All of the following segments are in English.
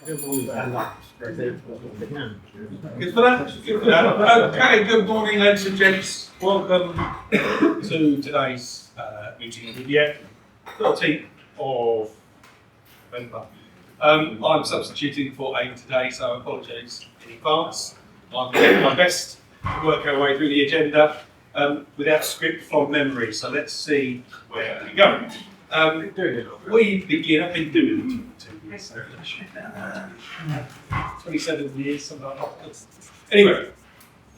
Good for that. Good for that. Okay, good morning, ladies and gents. Welcome to today's meeting of the year, 13th of November. I'm substituting for Aim today, so I apologise in advance. I'm doing my best to work our way through the agenda without script from memory, so let's see where we go. We begin, I've been doing it for 2 years, so 27 years, something like that. Anyway,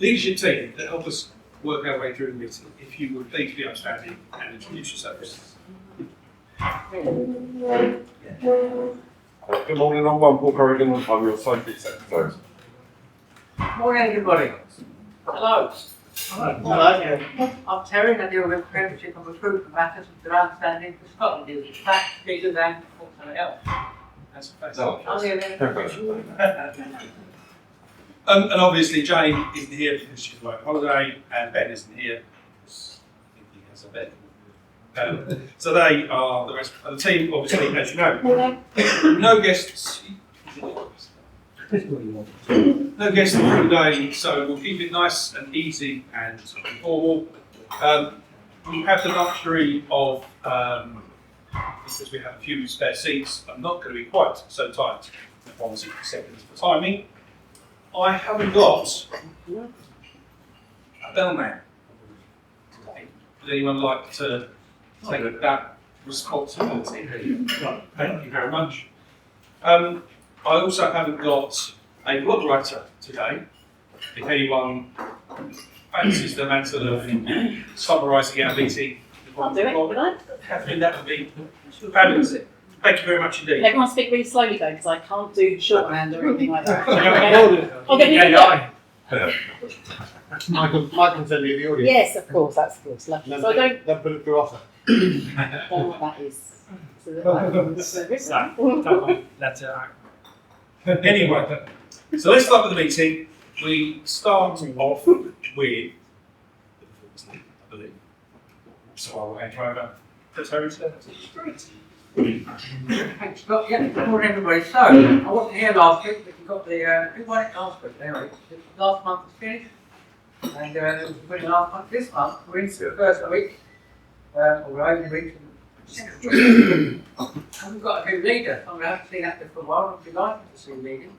leadership team to help us work our way through the meeting. If you would please be outstanding and introduce yourselves. Good morning, I'm Paul Corrigan. I'm your scientific secretary. Morning, everybody. Hello. Hello. I'm Terry, and I deal with apprenticeship and recruitment matters with the understanding for Scotland deals with facts, figures, and something else. That's fantastic. No. I'm here then. And obviously Jane isn't here because she's away on holiday, and Ben isn't here because I think he has a bed. So they are the rest of the team, obviously, as you know. No guests. No guests for today, so we'll keep it nice and easy and informal. We have the luxury of, because we have a few spare seats, I'm not going to be quite so tight on 60 seconds for timing. I haven't got a bellman today. Would anyone like to take that responsibility? Thank you very much. I also haven't got a blog writer today. If anyone fancies the matter of summarising our meeting, I'll do it, would I? Catherine, that would be fabulous. Thank you very much indeed. Everyone speak really slowly though, because I can't do shorthand or anything like that. Okay. I'll get you. Michael can send you the audio. Yes, of course, that's of course. Lovely. So I don't Then put it through offer. know what that is. So that I can service. Anyway, so let's start with the meeting. We start off with, I believe. So I'll hand you over to Terry today. Thanks, Scott. Yeah, good morning, everybody. So, I wasn't here last week, but you got the, who won it last week? Anyway, last month was finished. And there was a winning last month. This month, we're into the first week. Or we're over the week. And we've got a new leader. I haven't seen that for a while. I'm delighted to see leading.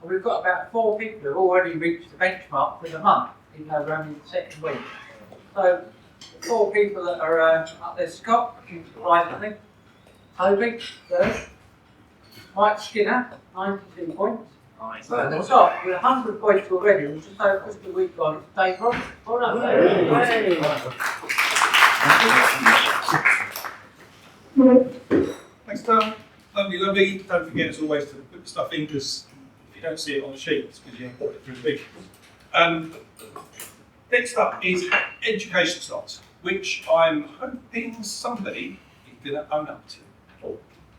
And we've got about 4 people who have already reached the benchmark for the month, even though we're only in the second week. So, 4 people that are up there: Scott, surprisingly, Toby, third, Mike Skinner, 92 points. Nice. At the top, with 100 points already, which is so just a week gone, it's Dave Roberts. Well done, Dave. Thanks, Tom. Lovely. Don't forget, as always, to put the stuff in, because if you don't see it on the sheet, it's because you haven't put it through the big. Next up is education slots, which I'm hoping somebody is going to own up to.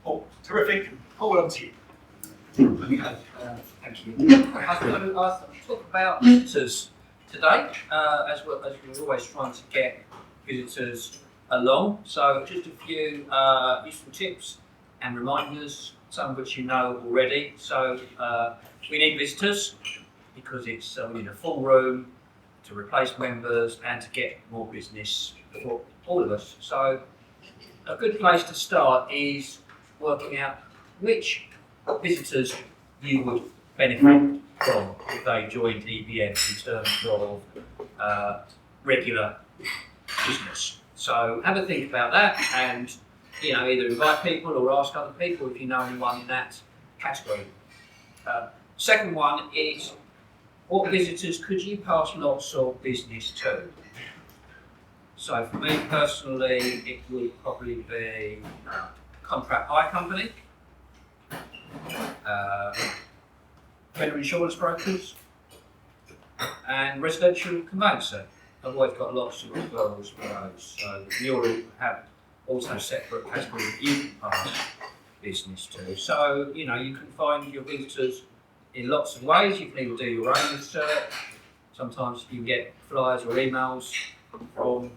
Oh, terrific. Hold on to you. Thank you. I talk about visitors today, as we're always trying to get visitors along. So just a few useful tips and reminders, some of which you know already. So we need visitors because it's we need a full room to replace members and to get more business for all of us. So a good place to start is working out which visitors you would benefit from if they joined EBF in terms of regular business. So have a think about that, and either invite people or ask other people if you know anyone in that category. Second one is, what visitors could you pass lots of business to? So for me personally, it would probably be contract hire company, vendor insurance brokers, and residential conveyancer. I've always got lots of referrals for those. So we all have also separate categories that you can pass business to. So you can find your visitors in lots of ways. You can either do your own research. Sometimes you can get flyers or emails from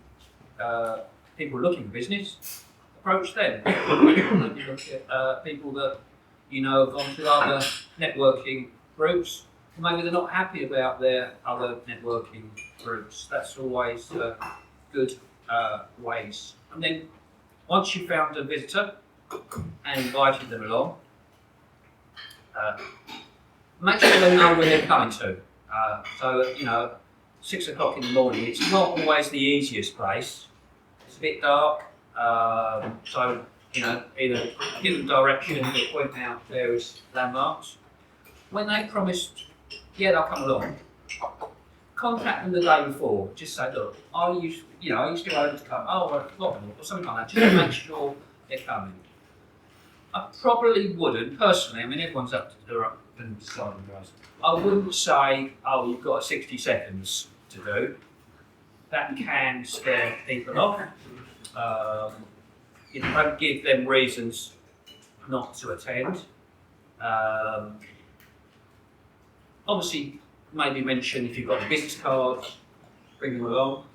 people looking for business. Approach them. You look at people that have gone through other networking groups. Maybe they're not happy about their other networking groups. That's always good ways. And then once you've found a visitor and invited them along, make sure they know where they're coming to. So, 6 o'clock in the morning, it's not always the easiest place. It's a bit dark, so, either give them direction or point out various landmarks. When they promised, yeah, they'll come along, contact them the day before. Just say, look, are you still able to come? Oh, I've forgotten, or something like that, just to make sure they're coming. I probably wouldn't, personally, everyone's up and deciding. I wouldn't say, oh, you've got 60 seconds to do. That can scare people off. Don't give them reasons not to attend. Obviously, maybe mention if you've got business cards, bring them along.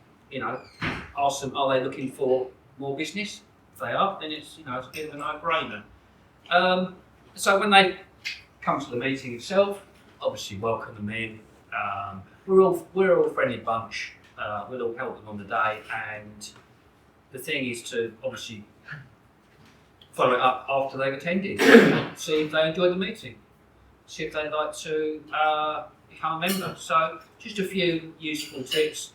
Ask them, are they looking for more business? If they are, then it's it's a bit of a no-brainer. So when they come to the meeting itself, obviously welcome them in. We're all a friendly bunch. We'll all help them on the day, and the thing is to obviously follow it up after they've attended. See if they enjoyed the meeting. See if they'd like to become a member. So just a few useful tips.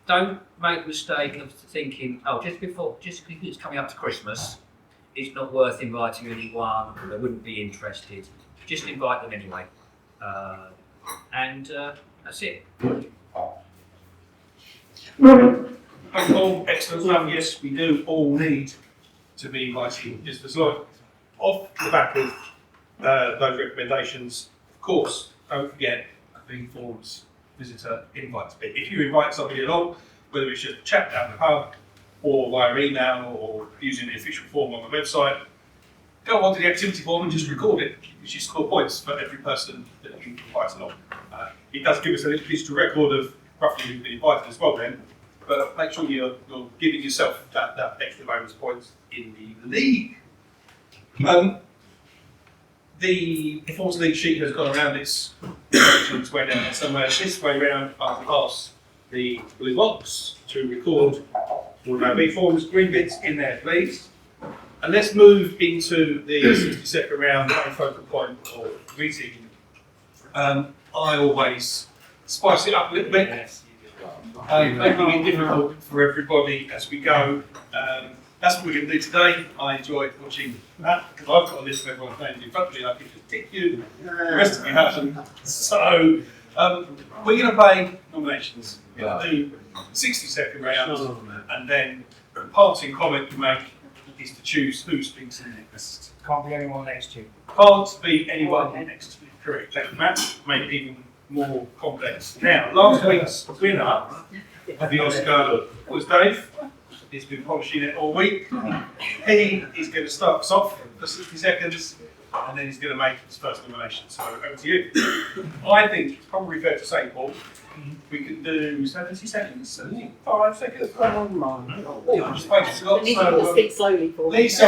Don't make the mistake of thinking, just because it's coming up to Christmas, it's not worth inviting anyone, or they wouldn't be interested. Just invite them anyway. And that's it. Paul, excellent stuff. Yes, we do all need to be invited. Just as long off the back of those recommendations, of course, don't forget the forum's visitor invites. If you invite somebody along, whether it's just a chat down the pub, or via email, or using the official form on the website, go onto the activity form and just record it. You should score points for every person that you invite along. It does give us a digital record of roughly who's been invited as well then, but make sure you're giving yourself that extra bonus points in the league. The performance league sheet has gone around its directions way down somewhere. This way round, I'll pass the blue box to record all of our B forms, green bits in there, please. And let's move into the 60-second round, main focal point of meeting. I always spice it up a little bit, making it difficult for everybody as we go. That's what we're going to do today. I enjoyed watching that because I've got a list of everyone's names in front of me. I can just tick you, the rest of you haven't. So we're going to play nominations. We're going to do 60-second rounds, and then the parting comment you make is to choose who speaks next. Can't be anyone next to you. Can't be anyone next to you. Correct. Thank you, Matt. Make it even more complex. Now, last week's winner of the Oscar was Dave. He's been polishing it all week. He is going to start us off for 60 seconds, and then he's going to make his first nomination. So over to you. I think it's probably fair to say, Paul, we can do 70 seconds, 75 seconds. I'm just waiting for You need to speak slowly for me. Lisa.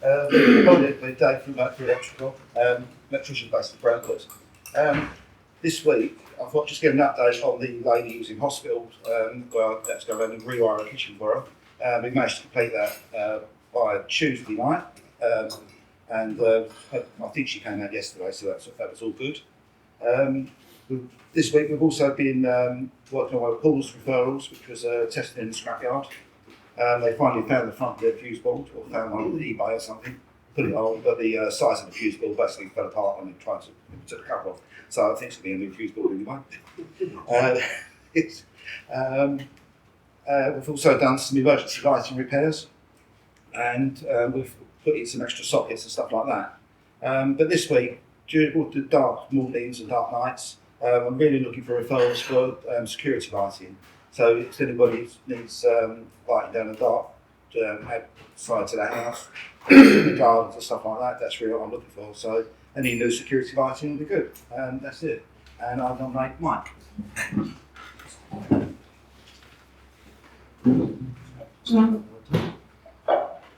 With Dave from Brentwood Electrical, electrician based in Brentwood. This week, I thought just get an update on the lady who's in hospital. Well, let's go around and rewire a kitchen for her. We managed to complete that by Tuesday night, and I think she came out yesterday, so that was all good. This week we've also been working on Paul's referrals, which was tested in the scrapyard. They finally found the front of their fuse board, or found one on eBay or something, put it on, but the size of the fuse board basically fell apart when they tried to take the cover off. So I think it's going to be a new fuse board anyway. We've also done some emergency lighting repairs, and we've put in some extra sockets and stuff like that. But this week, during all the dark mornings and dark nights, I'm really looking for referrals for security lighting. So if anybody needs lighting down the dark, outside to the house, the gardens and stuff like that, that's really what I'm looking for. So any new security lighting will be good. And that's it. And I'll nominate Mike.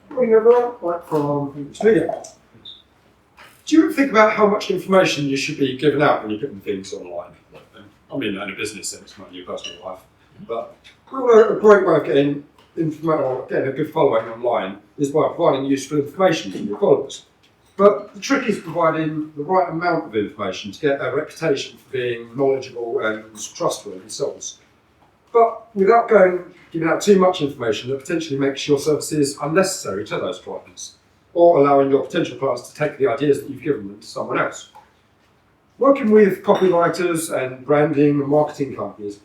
Bring everyone back from the studio. Do you think about how much information you should be giving out when you're putting things online? I mean, in a business sense, not your personal life. But a great way of getting information or getting a good following online is by providing useful information to your followers. But the trick is providing the right amount of information to get a reputation for being knowledgeable and trustworthy souls. But without giving out too much information that potentially makes your services unnecessary to those clients, or allowing your potential clients to take the ideas that you've given them to someone else. Working with copywriters and branding and marketing companies,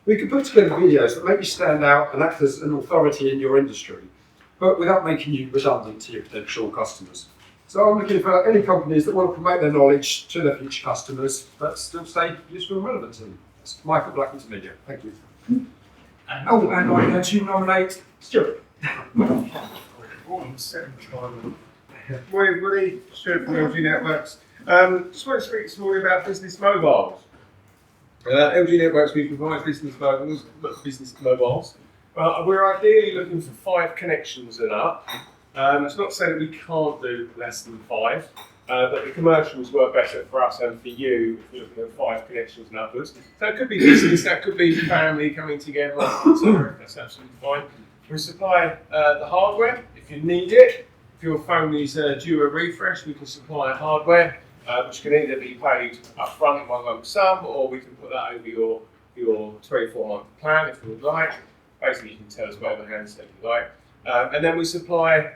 we can put together videos that make you stand out and act as an authority in your industry, but without making you redundant to your potential customers. So I'm looking for any companies that want to promote their knowledge to their future customers, but still stay useful and relevant to them. That's Michael Blackman's Media. Thank you. And I'm going to nominate Stuart. Morning, everybody. Stuart from LG Networks. Just want to speak this morning about business mobiles. LG Networks, we provide business mobiles. We're ideally looking for 5 connections and up. It's not to say that we can't do less than 5, but the commercials work better for us and for you if you're looking at 5 connections and upwards. So it could be business, that could be family coming together, so that's absolutely fine. We supply the hardware if you need it. If your phone is due a refresh, we can supply hardware, which can either be paid up front in one lump sum, or we can put that over your 24-month plan if you would like. Basically, you can tell us whatever handset you like. And then we supply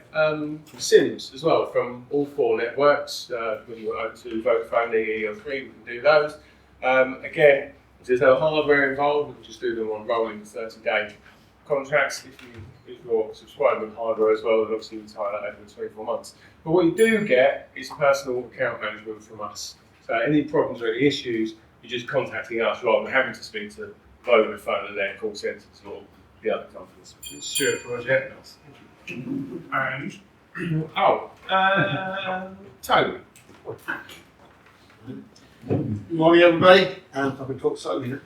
SIMs as well from all 4 networks. Whether you want O2, Vodafone, EE or 3, we can do those. Again, if there's no hardware involved, we can just do them on rolling 30-day contracts. If you're subscribing with hardware as well, then obviously we tie that over 24 months. But what you do get is personal account management from us. So any problems or any issues, you're just contacting us rather than having to speak to Vodafone and their call centres or the other companies. Stuart from LG Networks. And Toby. Good morning, everybody. I can talk slowly.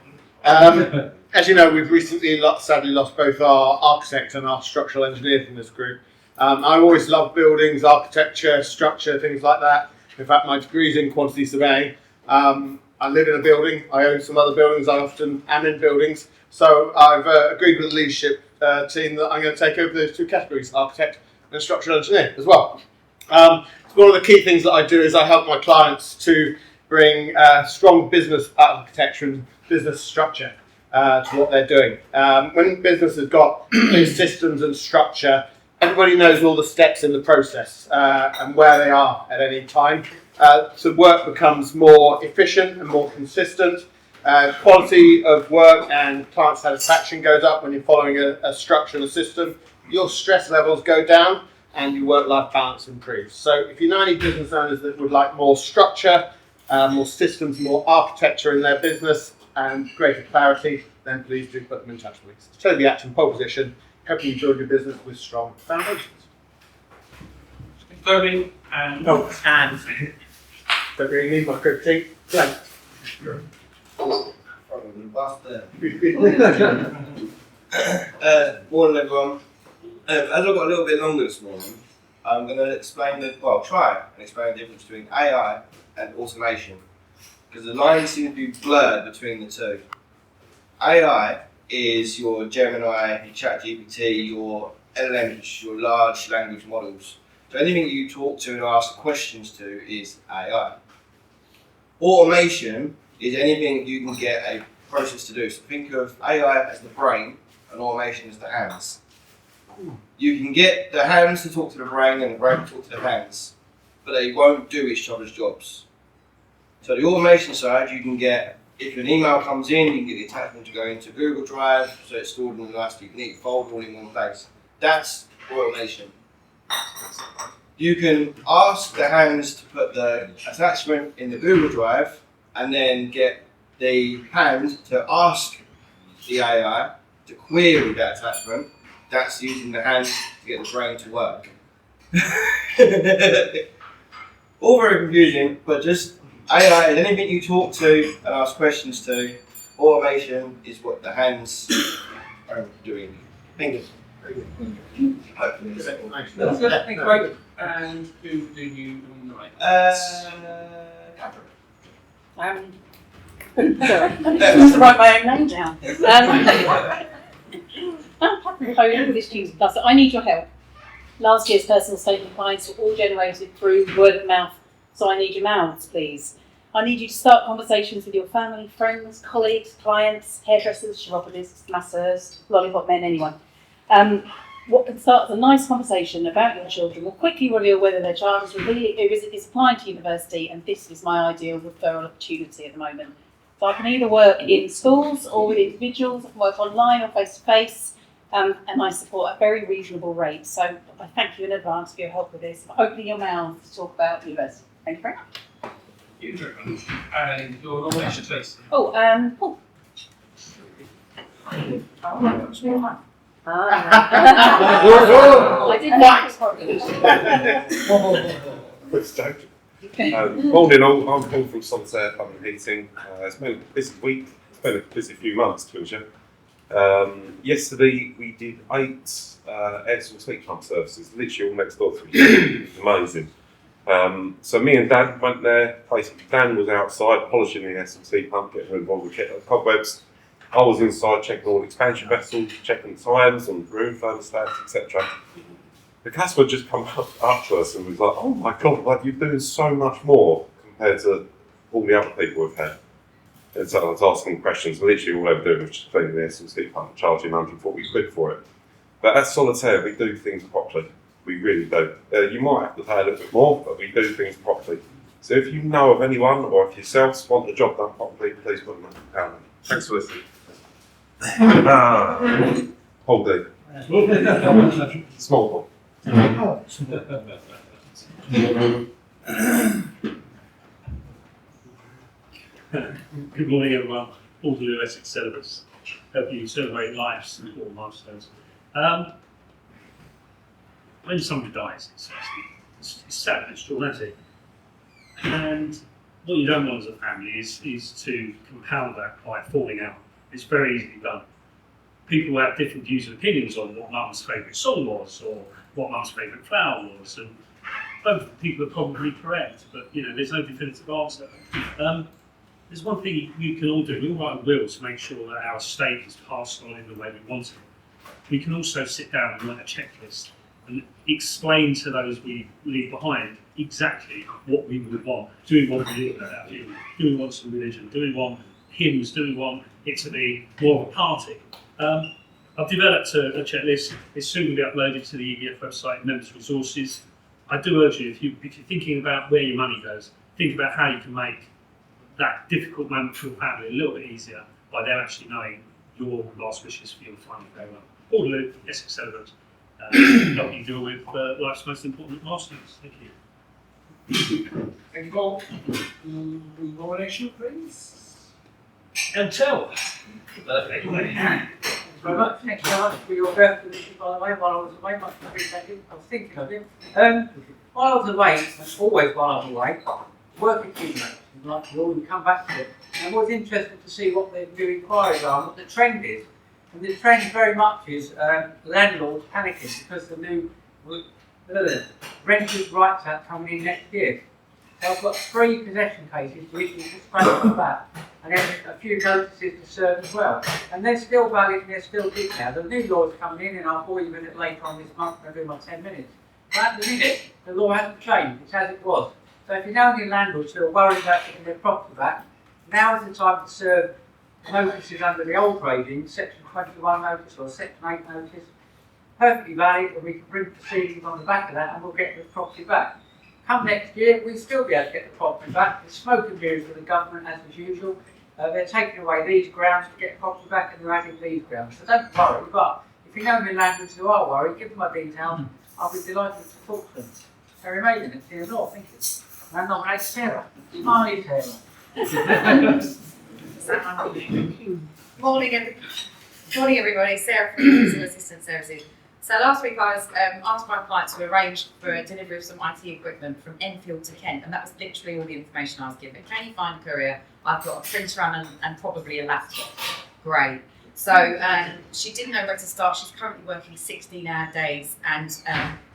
As you know, we've recently sadly lost both our architect and our structural engineer from this group. I've always loved buildings, architecture, structure, things like that. In fact, my degree's in quantity surveying. I live in a building. I own some other buildings. I often am in buildings. So I've agreed with the leadership team that I'm going to take over those 2 categories, architect and structural engineer as well. So one of the key things that I do is I help my clients to bring strong business architecture and business structure to what they're doing. When business has got these systems and structure, everybody knows all the steps in the process and where they are at any time. So work becomes more efficient and more consistent. Quality of work and client satisfaction goes up when you're following a structure and a system. Your stress levels go down and your work-life balance improves. So if you know any business owners that would like more structure, more systems, more architecture in their business and greater clarity, then please do put them in touch with me. It's Toby Action, pole position, helping you build your business with strong foundations. Toby and don't really need my critique. Thanks. Morning everyone. As I've got a little bit longer this morning, I'm going to try and explain the difference between AI and automation, because the lines seem to be blurred between the two. AI is your Gemini, your ChatGPT, your LLMs, your large language models. So anything you talk to and ask questions to is AI. Automation is anything you can get a process to do. So think of AI as the brain and automation as the hands. You can get the hands to talk to the brain and the brain to talk to the hands, but they won't do each other's jobs. So the automation side, you can get, if an email comes in, you can get the attachment to go into Google Drive, so it's stored in a nice neat folder all in one place. That's automation. You can ask the hands to put the attachment in the Google Drive and then get the hand to ask the AI to query that attachment. That's using the hand to get the brain to work. All very confusing, but just AI is anything you talk to and ask questions to. Automation is what the hands are doing. Thank you. Thank you. And who do you Sorry, I to write my own name down. This Tuesday Plus. I need your help. Last year's personal statement clients were all generated through word of mouth, so I need your mouths, please. I need you to start conversations with your family, friends, colleagues, clients, hairdressers, chiropodists, masseurs, lollipop men, anyone. What can start as a nice conversation about your children will quickly reveal whether their child is applying to university, and this is my ideal referral opportunity at the moment. So I can either work in schools or with individuals, I can work online or face-to-face, and I support a very reasonable rate. So I thank you in advance for your help with this, for opening your mouth to talk about university. Thank you very much. Thank you very much. And your nomination, please. Oh, Paul. I did Morning all, I'm Paul from Solitaire Plumbing and Heating. It's been a busy week, it's been a busy few months to be honest. Yesterday we did 8 air source heat pump services, literally all next door to each other. It was amazing. So me and Dan went there. Basically Dan was outside polishing the air source heat pump, getting rid of all the cobwebs. I was inside checking all the expansion vessels, checking times and room thermostats, etc. The customer just come up to us and was like, "Oh my God, like you're doing so much more compared to all the other people we've had." And so I was asking questions. Literally all they were doing was just cleaning the air source heat pump, charging 140 quid for it. But as Solitaire, we do things properly. We really do. You might have to pay a little bit more, but we do things properly. So if you know of anyone or if yourselves want the job done properly, please put them down. Thanks for listening. Whole day. Small one. Good morning, everyone. All the new Essex celebrants. Help you celebrate life's important milestones. When somebody dies, it's sad and it's traumatic. And what you don't want as a family is to compound that by falling out. It's very easily done. People have different views and opinions on what mum's favourite song was or what mum's favourite flower was, and both people are probably correct, but there's no definitive answer. There's one thing you can all do. We all write a will to make sure that our estate is passed on in the way we want it. We can also sit down and write a checklist and explain to those we leave behind exactly what we would want. Do we want religion? Do we want some religion? Do we want hymns? Do we want it to be more of a party? I've developed a checklist. It's soon going to be uploaded to the EVF website, Members Resources. I do urge you, if you're thinking about where your money goes, think about how you can make that difficult moment for your family a little bit easier by them actually knowing your last wishes for your final farewell. Paul Lou, Essex Celebrant, help you deal with life's most important milestones. Thank you. Thank you, Paul. Nomination, please. And tell. Thank you very much. Thank you very much for your birthday, by the way, while I was away. Much appreciated. I was thinking of you. While I was away, and always while I was away, working teammates, like you all, and come back to it. And I was interested to see what the new inquiries are, and what the trend is. And the trend very much is landlords panicking because the new Brentwood Rights Act coming in next year. So I've got 3 possession cases which is straight off the bat, and then a few notices to serve as well. And they're still valid and they're still good now. The new law's coming in, and I'll bore you with it later on this month. I'll do my 10 minutes. But at the minute, the law hasn't changed. It's as it was. So if you know any landlords who are worried about getting their property back, now is the time to serve notices under the old regime, Section 21 notice or Section 8 notice. Perfectly valid, and we can bring proceedings on the back of that and we'll get the property back. Come next year, we'll still be able to get the property back. There's smoke and mirrors with the government as usual. They're taking away these grounds to get the property back and they're adding these grounds. So don't worry, but if you know any landlords who are worried, give them my details. I'll be delighted to talk to them. Terry Maiden at Dear Law, thank you. And I nominate Sarah. Smiley Taylor. Morning, everybody. Sarah from Personal Assistant Services. So last week I was asked by a client to arrange for a delivery of some IT equipment from Enfield to Kent, and that was literally all the information I was given. Can you find a courier? I've got a printer and probably a laptop. Great. So she didn't know where to start. She's currently working 16-hour days, and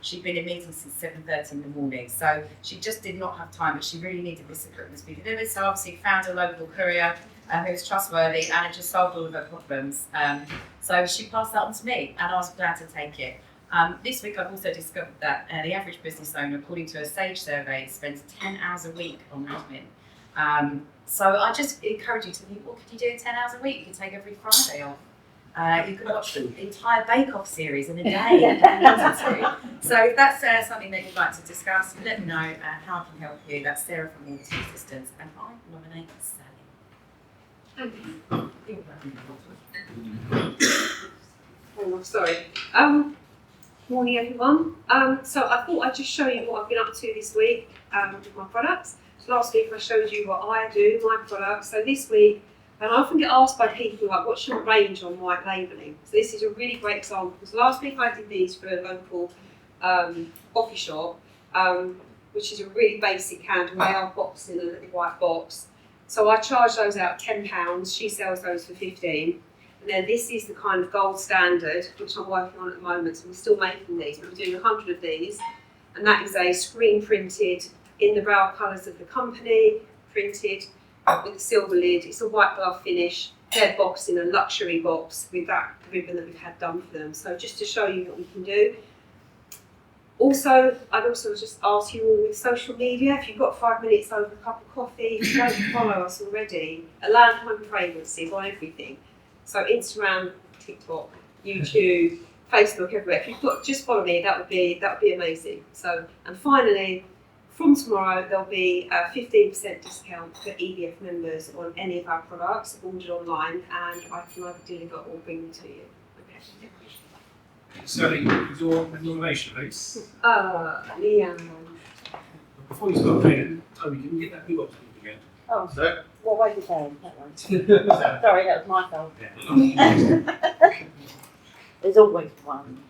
she'd been in meetings since 7:30 in the morning. So she just did not have time, but she really needed this equipment to be delivered. So obviously found a local courier who was trustworthy, and it just solved all of her problems. So she passed that on to me, and I was glad to take it. This week I've also discovered that the average business owner, according to a Sage survey, spends 10 hours a week on admin. So I just encourage you to think, what could you do in 10 hours a week? You could take every Friday off. You could watch the entire Bake Off series in a day if you wanted to. So if that's something that you'd like to discuss, let me know how I can help you. That's Sarah from Auditing Assistance, and I nominate Sally. Oh, sorry. Morning everyone. So I thought I'd just show you what I've been up to this week with my products. So last week I showed you what I do, my products. So this week, and I often get asked by people like, what's your range on white labelling? So this is a really great example, because last week I did these for a local coffee shop, which is a really basic candle. They are boxed in a little white box. So I charge those out £10, she sells those for 15. And then this is the kind of gold standard, which I'm working on at the moment, so we're still making these, but we're doing 100 of these. And that is a screen printed in the brow colours of the company, printed with a silver lid. It's a white glove finish. They're boxed in a luxury box with that ribbon that we've had done for them. So just to show you what we can do. Also, I'd also just ask you all with social media, if you've got 5 minutes over a cup of coffee, if you don't follow us already, Aland Home Fragrances on everything. So Instagram, TikTok, YouTube, Facebook, everywhere. If you've got, just follow me, that would be amazing. So, and finally, from tomorrow, there'll be a 15% discount for EDF members on any of our products ordered online, and I can either deliver or bring them to you. Okay. Sally, is your nomination, please? Leanne. Before you start paying, Toby, can you get that big box again? Oh, So, what way you going? That one. Sorry, that was my fault. There's always one.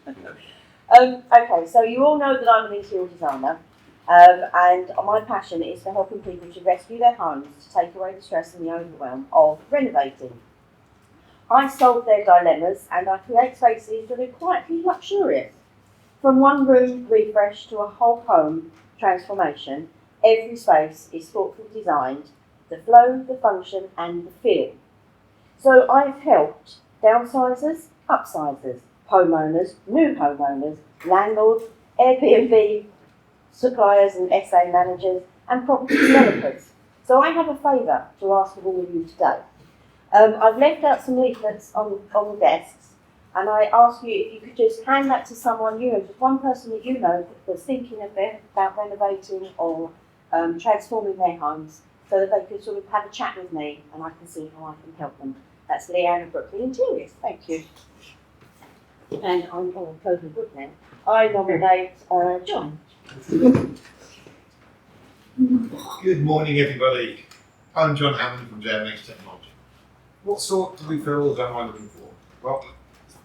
Okay, so you all know that I'm an interior designer, and my passion is for helping people to rescue their homes, to take away the stress and the overwhelm of renovating. I solve their dilemmas, and I create spaces that are quietly luxurious. From one room refresh to a whole home transformation, every space is thoughtfully designed, the flow, the function, and the feel. So I've helped downsizers, upsizers, homeowners, new homeowners, landlords, Airbnb suppliers and SA managers, and property developers. So I have a favour to ask of all of you today. I've left out some leaflets on the desks, and I ask you if you could just hand that to someone you know, just one person that you know that's thinking about renovating or transforming their homes, so that they could sort of have a chat with me and I can see how I can help them. That's Leanne of Brooklyn Interiors. Thank you. And I'm closing the book now. I nominate John. Good morning, everybody. I'm John Hammond from JHM Technology. What sort of referrals am I looking for? Well,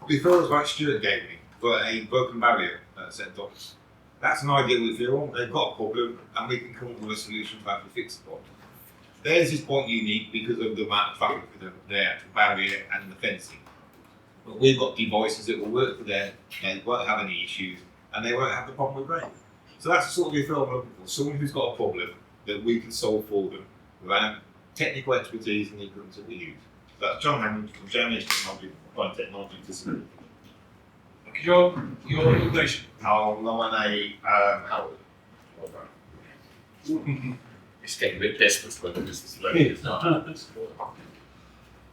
referrals like Stuart gave me for a broken barrier at St. Thomas. That's an ideal referral. They've got a problem and we can come up with a solution to actually fix the problem. Theirs is quite unique because of the amount of traffic for the actual barrier and the fencing. But we've got devices that will work for them, they won't have any issues, and they won't have the problem with rain. So that's the sort of referral I'm looking for. Someone who's got a problem that we can solve for them around technical expertise and the equipment that we use. So that's John Hammond from JHM Technology, Applied Technology Discipline. Thank you, John. Your nomination. I'll nominate Howard. It's getting a bit desperate for the business learning.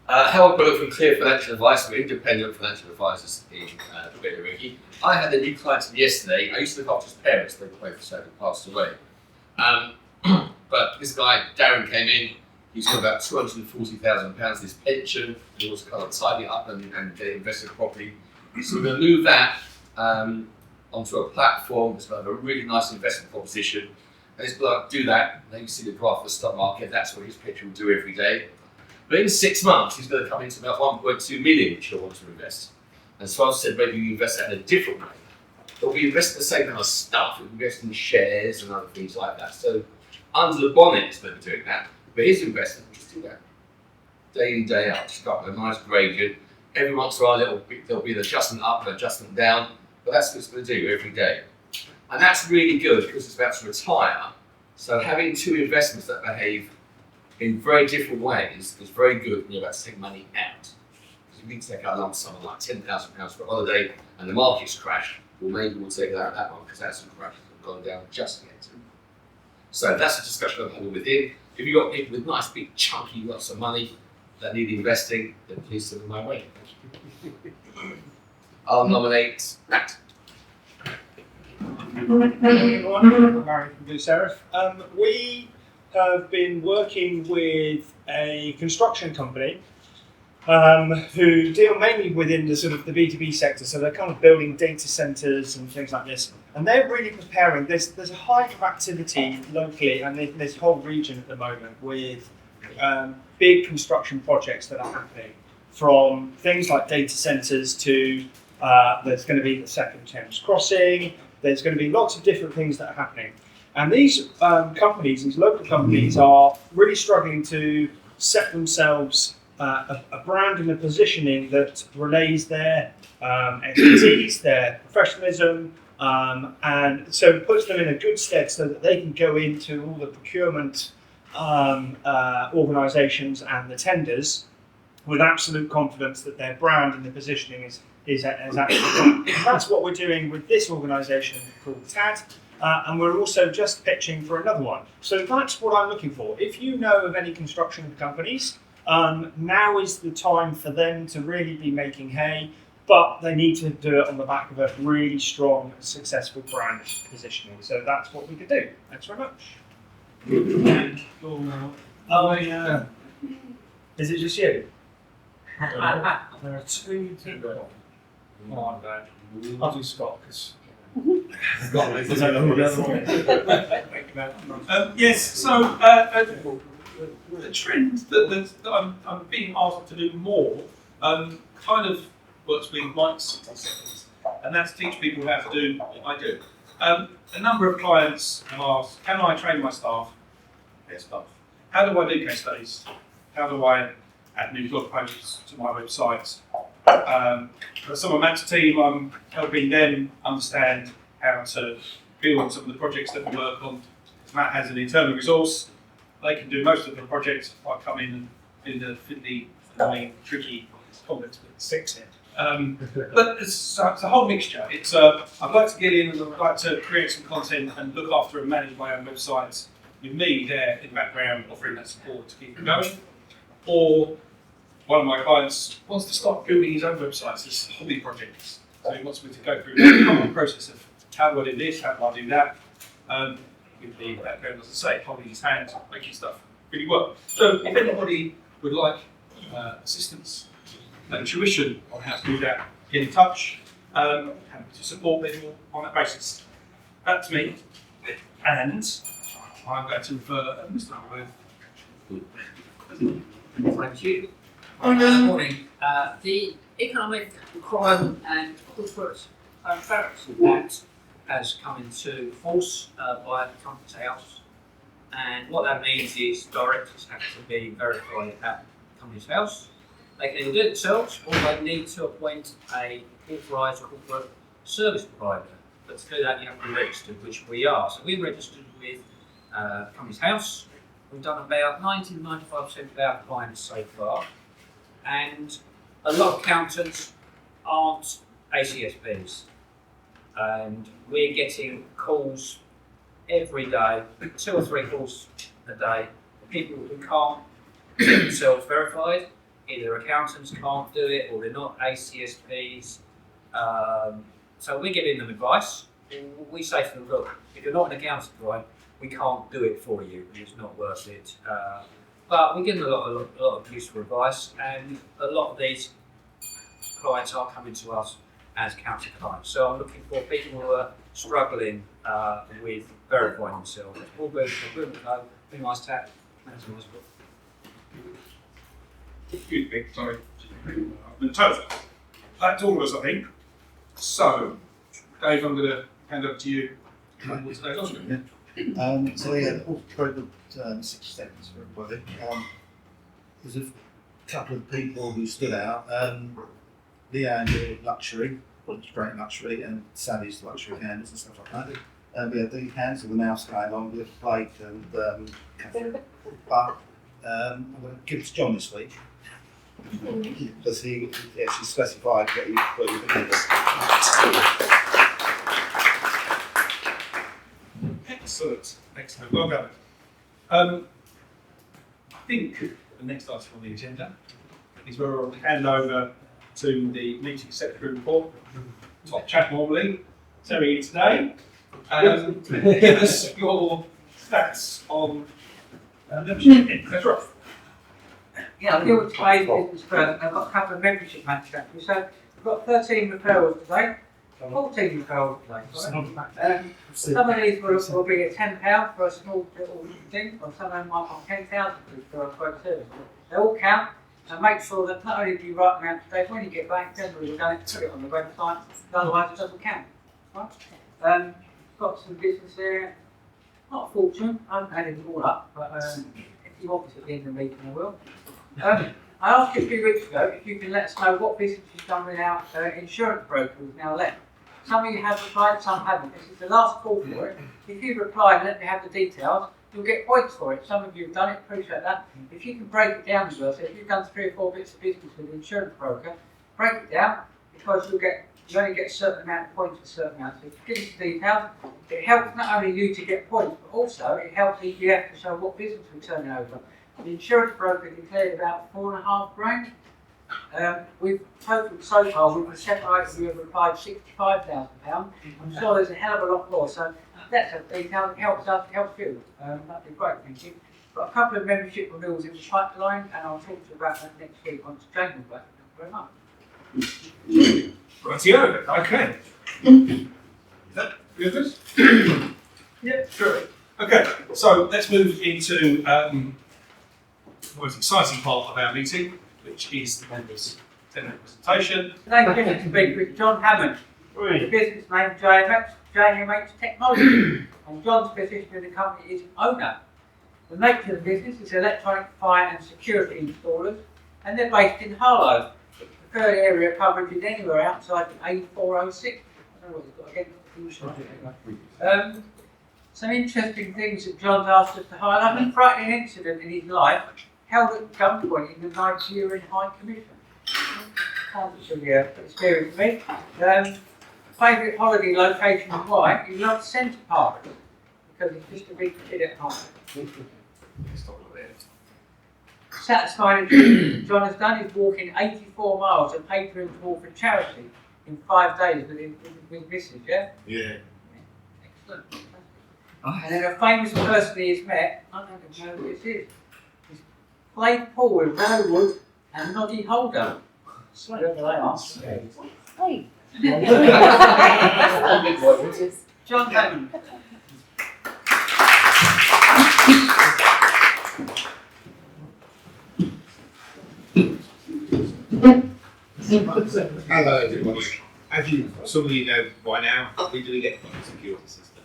Howard Bullock from Clear Financial Advice. We're independent financial advisors in Brentwood. I had a new client yesterday. I used to look after his parents, they both sadly passed away. But this guy, Darren, came in. He's got about £240,000 his pension. He was kind of tidy it up and invested properly. So we're going to move that onto a platform that's got a really nice investment proposition. And this bloke do that. Then you see the graph of the stock market. That's what his pension will do every day. But in 6 months, he's going to come into about 1.2 million, which he'll want to invest. And so I've said maybe you invest that in a different way. But we invest in the same kind of stuff. We invest in shares and other things like that. So under the bonnet, he's going to be doing that. But his investment, just do that. Day in, day out. Just got a nice gradient. Every once in a while there'll be an adjustment up, an adjustment down, but that's what it's going to do every day. And that's really good because it's about to retire. So having two investments that behave in very different ways is very good when you're about to take money out. Because if you need to take out a lump sum of like £10,000 for a holiday and the market's crashed, well maybe we'll take out that one because that's crashed and gone down just yet. So that's a discussion I'm having with him. If you've got people with nice big chunky lots of money that need investing, then please send them my way. I'll nominate Matt. Everyone, Larry from Blue Seraph. We have been working with a construction company who deal mainly within the sort of the B2B sector, so they're kind of building data centres and things like this. And they're really preparing. There's a hive of activity locally and in this whole region at the moment with big construction projects that are happening, from things like data centres to there's going to be the second Thames crossing. There's going to be lots of different things that are happening. And these companies, these local companies, are really struggling to set themselves a brand and a positioning that relays their expertise, their professionalism, and so it puts them in a good stead so that they can go into all the procurement organisations and the tenders with absolute confidence that their brand and the positioning is actually. That's what we're doing with this organisation called TAD, and we're also just pitching for another one. So that's what I'm looking for. If you know of any construction companies, now is the time for them to really be making hay, but they need to do it on the back of a really strong, successful brand positioning. So that's what we could do. Thanks very much. Oh yeah. Is it just you? There are two people. Oh, no. I'll do Scott because. Yes, so the trend that I'm being asked to do more kind of works with Mike's 60 seconds, and that's teach people how to do what I do. A number of clients have asked, can I train my staff? Yes, both. How do I do case studies? How do I add new blog posts to my website? For some of Matt's team, I'm helping them understand how to build some of the projects that we work on. Matt has an internal resource. They can do most of the projects. I come in and do the fiddly, annoying, tricky comments, but fix it. But it's a whole mixture. It's I'd like to get in and I'd like to create some content and look after and manage my own websites with me there in the background offering that support to keep it going. Or one of my clients wants to start building his own websites as hobby projects. So he wants me to go through the process of how do I do this, how do I do that, with the background, as I say, holding his hand, making stuff really work. So if anybody would like assistance and tuition on how to do that, get in touch. Happy to support people on that basis. That's me. And I'm going to refer Mr. Wood. Thank you. Good morning. The Economic Crime and Corporate Transparency Act has come into force by the Companies House, and what that means is directors have to be verified at the Companies House. They can either do it themselves or they need to appoint a authorised corporate service provider. But to do that, you have to be registered, which we are. So we're registered with Companies House. We've done about 90-95% of our clients so far, and a lot of accountants aren't ACSBs, and we're getting calls every day, 2 or 3 calls a day, people who can't get themselves verified. Either accountants can't do it or they're not ACSBs. So we're giving them advice. We say to them, look, if you're not an accountant, right, we can't do it for you. It's not worth it. But we're giving a lot of useful advice, and a lot of these clients are coming to us as accounting clients. So I'm looking for people who are struggling with verifying themselves. All good, be nice to have. That's a nice book. Excuse me, sorry. The total. That's all of us, I think. So, Dave, I'm going to hand over to you. What's today's Oscar? So yeah, probably 60 seconds for everybody. There's a couple of people who stood out. Leanne did luxury, straight luxury, and Sally's luxury handles and stuff like that. We had the hands of the mouse going on with Blake and Catherine. But I'm going to give it to John this week because he actually specified what he was doing. Excellent, excellent. Well done. I think the next item on the agenda is where we'll hand over to the meeting secretary report. Top chat normally. Terry today. Give us your stats on membership. That's right. Yeah, I'll deal with today's business first. I've got a couple of membership matters actually. So we've got 13 referrals today, 14 referrals today. Some of these will be at £10 for a small little thing, or some of them might be 10,000 for a quote service. They all count, and make sure that not only do you write them out today, when you get back, generally we're going to put it on the website, otherwise it doesn't count. Right? Got some business here, not a fortune, I haven't added it all up, but if you want me to at the end of the meeting I will. I asked you a few weeks ago if you can let us know what business you've done with our insurance broker who's now left. Some of you have replied, some haven't. This is the last call for it. If you've replied and let me have the details, you'll get points for it. Some of you have done it, appreciate that. If you can break it down as well, so if you've done 3 or 4 bits of business with an insurance broker, break it down because you only get a certain amount of points for a certain amount. So if you give us the details, it helps not only you to get points, but also it helps EDF to show what business we're turning over. The insurance broker declared about £4.5 grand. We've totaled so far, we've separated, we've applied £65,000. I'm sure there's a hell of a lot more, so that's a detail that helps us, helps you. That'd be great, thank you. Got a couple of membership renewals in the pipeline, and I'll talk to you about that next week once Jane is back. Thank you very much. Rightio, okay. Is that good? Yeah, sure. Okay, so let's move into the most exciting part of our meeting, which is the members' tenant presentation. Today's business speaker is John Hammond. The business name JHM Technology, and John's position in the company is owner. The nature of the business is electronic fire and security installers, and they're based in Harlow. The preferred area coverage is anywhere outside the A406. I don't know what you've got against the some interesting things that John's asked us to highlight. A frightening incident in his life held at gunpoint in the Nigerian High Commission. Can't actually experience me. Favourite holiday location and why? He loves Centre Park because he's just a big kid at home. Satisfying achievement John has done is walking 84 miles and papering for charity in 5 days with Mrs. Yeah? Yeah. Excellent. And then a famous person he has met, I don't even know who this is. He's played pool with Brentwood and Noddy Holder. Whoever they are. Hey. John Hammond. Hello everyone. As some of you know by now, we do electronic security system.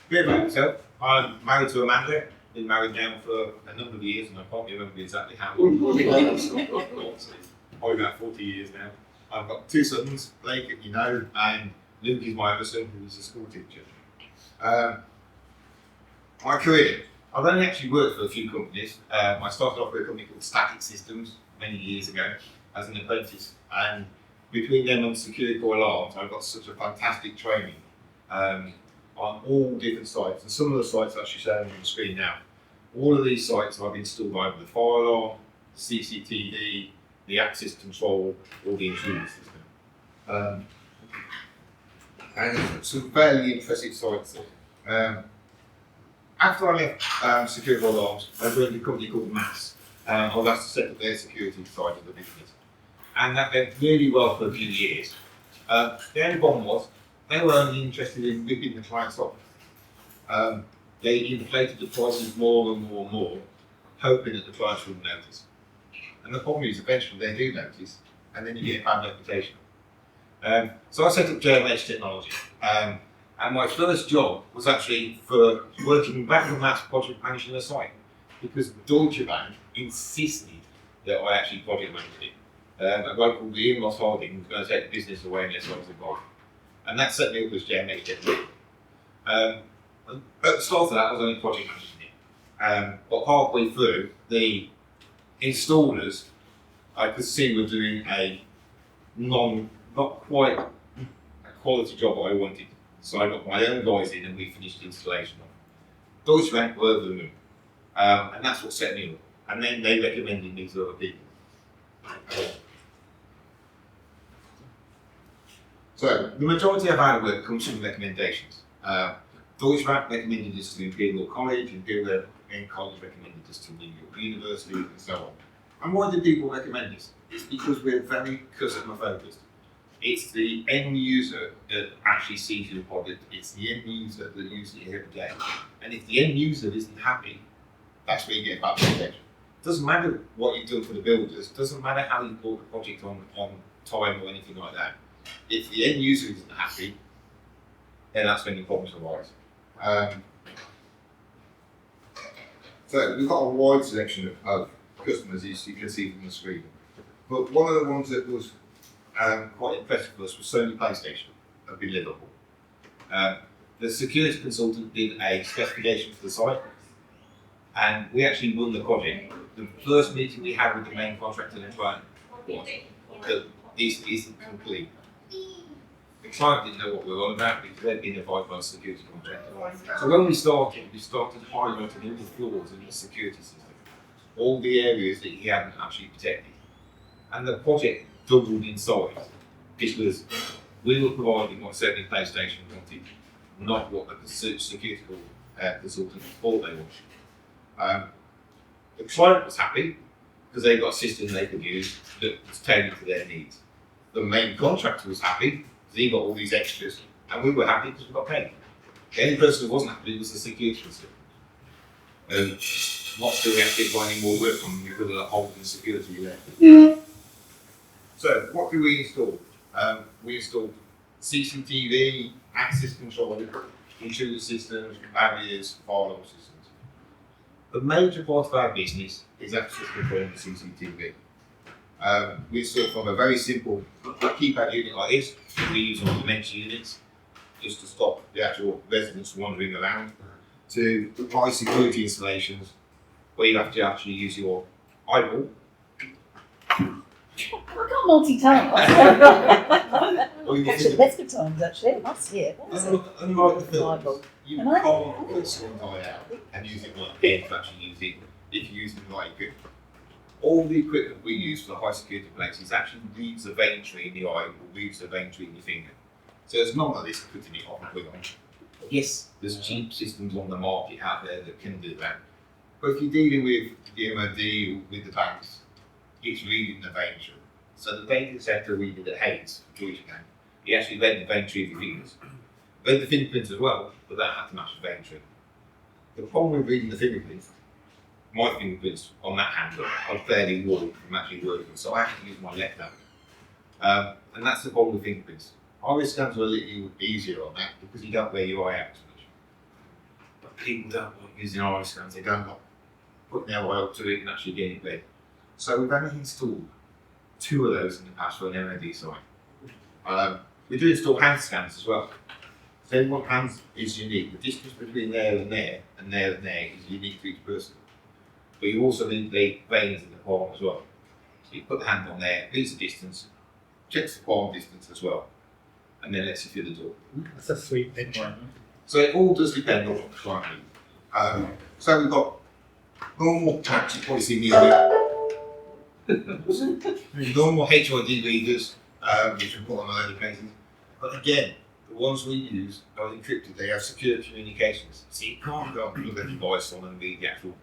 Bit about myself. I'm married to Amanda. Been married now for a number of years, and I can't remember exactly how long. Probably about 40 years now. I've got 2 sons, Blake, you know, and Luke is my other son, who is a school teacher. My career. I've only actually worked for a few companies. I started off with a company called Static Systems many years ago as an apprentice, and between them and security alarms, I've got such a fantastic training on all different sites, and some of the sites are actually shown on the screen now. All of these sites I've installed either the fire alarm, CCTV, the access control, or the intruder system. And some fairly impressive sites there. After I left security alarms, I joined a company called Mass. I was asked to set up their security side of the business. And that went really well for a few years. The only problem was, they were only interested in ripping the clients off. They inflated the prices more and more and more, hoping that the clients wouldn't notice. And the problem is, eventually they do notice, and then you get a bad reputation. So I set up JHM Technology. And my first job was actually for working back on that project managing the site, because Deutsche Bank insisted that I actually project managed it. a guy called Ian Moss Harding was going to take the business away unless I was involved. And that set me up as JMH. At the start of that, I was only project managing it. But halfway through, the installers, I could see were doing a not quite a quality job that I wanted. So I got my own guys in and we finished the installation of it. Deutsche Bank were over the moon. And that's what set me up. And then they recommended me to other people. So the majority of our work comes from recommendations. Deutsche Bank recommended us to Imperial College, Imperial College recommended us to New York University, and so on. And why do people recommend us? It's because we're very customer focused. It's the end user that actually sees your product. It's the end user that uses it every day. And if the end user isn't happy, that's where you get bad reputation. Doesn't matter what you've done for the builders. Doesn't matter how you brought the project on time or anything like that. If the end user isn't happy, then that's when your problems arise. So we've got a wide selection of customers, as you can see from the screen. But one of the ones that was quite impressive for us was Sony PlayStation up in Liverpool. The security consultant did a specification for the site, and we actually won the project. The first meeting we had with the main contractor and client was that this isn't complete. The client didn't know what we were on about because they'd been advised by a security contractor. So when we started highlighting all the flaws in the security system, all the areas that he hadn't actually protected. And the project doubled in size because we were providing what Sony PlayStation wanted, not what the security consultant thought they wanted. The client was happy because they got a system they could use that was tailored to their needs. The main contractor was happy because he got all these extras, and we were happy because we got paid. The only person who wasn't happy was the security consultant. Not still we have to get any more work from them because of the hole in security there. So what do we install? We installed CCTV, access control, intruder systems, barriers, fire alarm systems. The major part of our business is access control and CCTV. We install from a very simple keypad unit like this, we use on dementia units, just to stop the actual residents wandering around, to high security installations, where you have to actually use your eyeball. I can't multitask. Actually, best of times, actually. I must hear. Unlike the films, you can't put someone's eye out and use it like pen to actually use it if you use the right equipment. All the equipment we use for the high security places actually reads the vein tree in the eye or reads the vein tree in your finger. So there's none of this putting it off and put on. Yes, there's cheap systems on the market out there that can do that. But if you're dealing with the MOD or with the banks, it's reading the vein tree. So the data center reader that hates Deutsche Bank, he actually read the vein tree of your fingers. Read the fingerprints as well, but that had to match the vein tree. The problem with reading the fingerprints, my fingerprints on that hand are fairly worn from actually working, so I have to use my left hand. And that's the problem with fingerprints. Iris scans are a little easier on that because you don't wear your eye out as much. But people don't like using iris scans, they don't like putting their eye up to it and actually getting it read. So we've only installed 2 of those in the past for an MOD site. We do install hand scans as well. So everyone's hands is unique. The distance between there and there is unique to each person. But you also need the veins in the palm as well. So you put the hand on there, reads the distance, checks the palm distance as well, and then lets you through the door. That's a sweet picture. So it all does depend on what the client needs. So we've got normal taps, you probably see me normal HID readers, which we put on early cases. But again, the ones we use are encrypted, they have secure communications. So you can't go and plug a device on and read the actual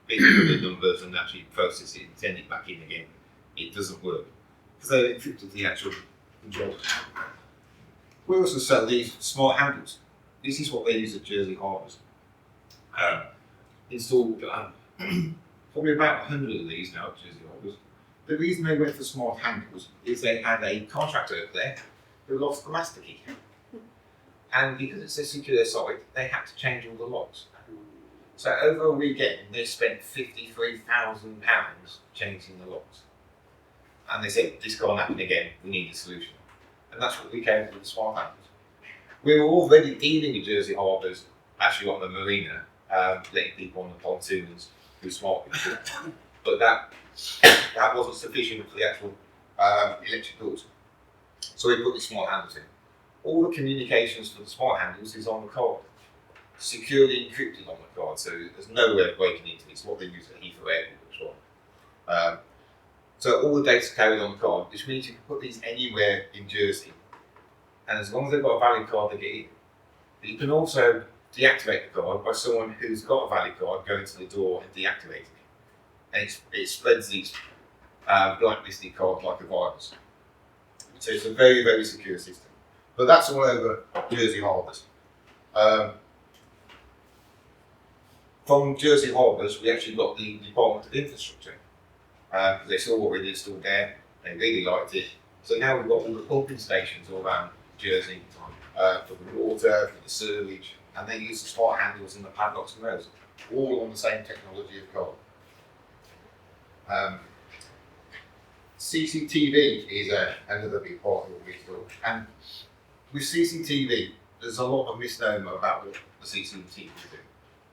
bit of the numbers and actually process it and send it back in again. It doesn't work. Because they're encrypted the actual control. We also sell these smart handles. This is what they use at Jersey Harbours. Installed probably about 100 of these now at Jersey Harbours. The reason they went for smart handles is they had a contractor over there who lost the master key. And because it's a secure site, they had to change all the locks. So over a weekend, they spent £53,000 changing the locks. and they said, this can't happen again, we need a solution. And that's what we came up with the smart handles. We were already dealing with Jersey harbours, actually on the marina, letting people on the pontoons do smart people. But that wasn't sufficient for the actual electric doors. So we put the smart handles in. All the communications for the smart handles is on the card, securely encrypted on the card, so there's no way of breaking into it. It's what they use at Heathrow Airport as well. So all the data's carried on the card, which means you can put these anywhere in Jersey, and as long as they've got a valid card, they get in. But you can also deactivate the card by someone who's got a valid card going to the door and deactivating it, and it spreads these blacklisted cards like a virus. So it's a very, very secure system. But that's all over Jersey harbours. From Jersey harbours, we actually got the Department of Infrastructure. They saw what we installed there, they really liked it. So now we've got all the pumping stations all around Jersey for the water, for the sewage, and they use the smart handles and the padlocks and those, all on the same technology of card. CCTV is another big part of what we do. And with CCTV, there's a lot of misnomer about what the CCTV do.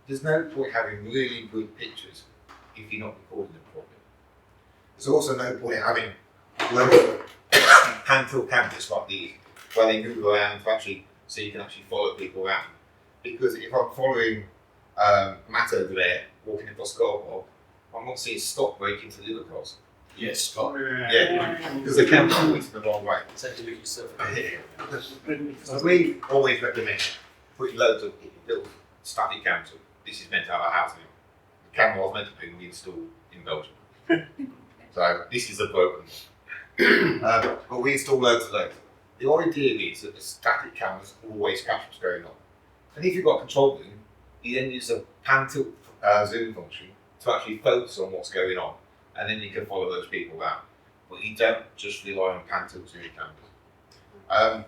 There's no point having really good pictures if you're not recording them properly. There's also no point having hand-tilt cameras like these, where they move around to actually, so you can actually follow people around. Because if I'm following Matt over there, walking across the car park, I'm not seeing stop break into the other cars. Yes, Scott. Yeah, because they can go into the wrong way. Take a look yourself. So we always recommend putting loads of little static cameras. This is meant to have a house in it. The camera was meant to be installed in Belgium. So this is a broken one. But we install loads of those. The idea is that the static cameras always capture what's going on. And if you've got a control room, you then use a pan tilt zoom function to actually focus on what's going on. And then you can follow those people around. But you don't just rely on pan tilt zoom cameras.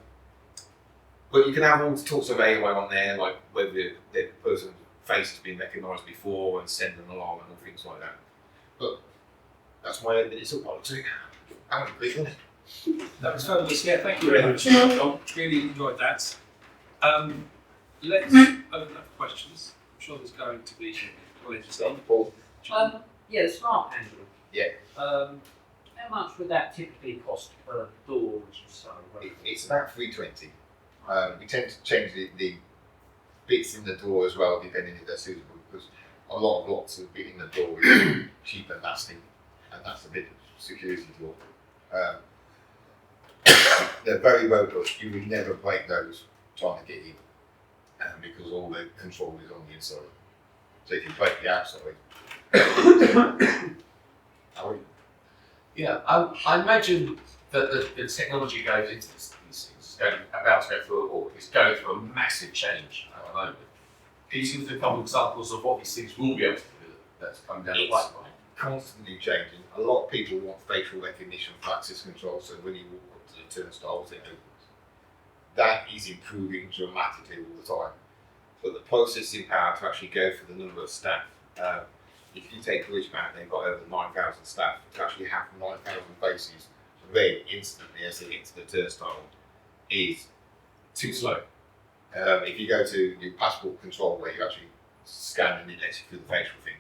But you can have all sorts of AI on there, like whether the person's face has been recognised before and send an alarm and all things like that. But that's my it's all politics. How many people? That was fabulous. Yeah, thank you very much. John, really enjoyed that. Let's open up for questions. I'm sure there's going to be colleges on. Yeah, the smart handle. Yeah. How much would that typically cost per door, which is so? It's about $320. We tend to change the bits in the door as well, depending if they're suitable, because a lot of blocks of bit in the door is cheap and lasting, and that's a bit of security door. They're very robust. You would never break those trying to get in, because all the control is on the inside. So if you break the outside, yeah, I imagine that the technology goes into these things, about to go through a war, it's going through a massive change at the moment. Can you see a couple of examples of what these things will be able to do that's coming down the pipeline? Constantly changing. A lot of people want facial recognition for access control, so when you walk up to the turnstiles, it opens. That is improving dramatically all the time. But the processing power to actually go for the number of staff, if you take Bridgebank, they've got over 9,000 staff, to actually have 9,000 faces read instantly as they get to the turnstile is too slow. If you go to your passport control where you actually scan and it lets you through the facial thing,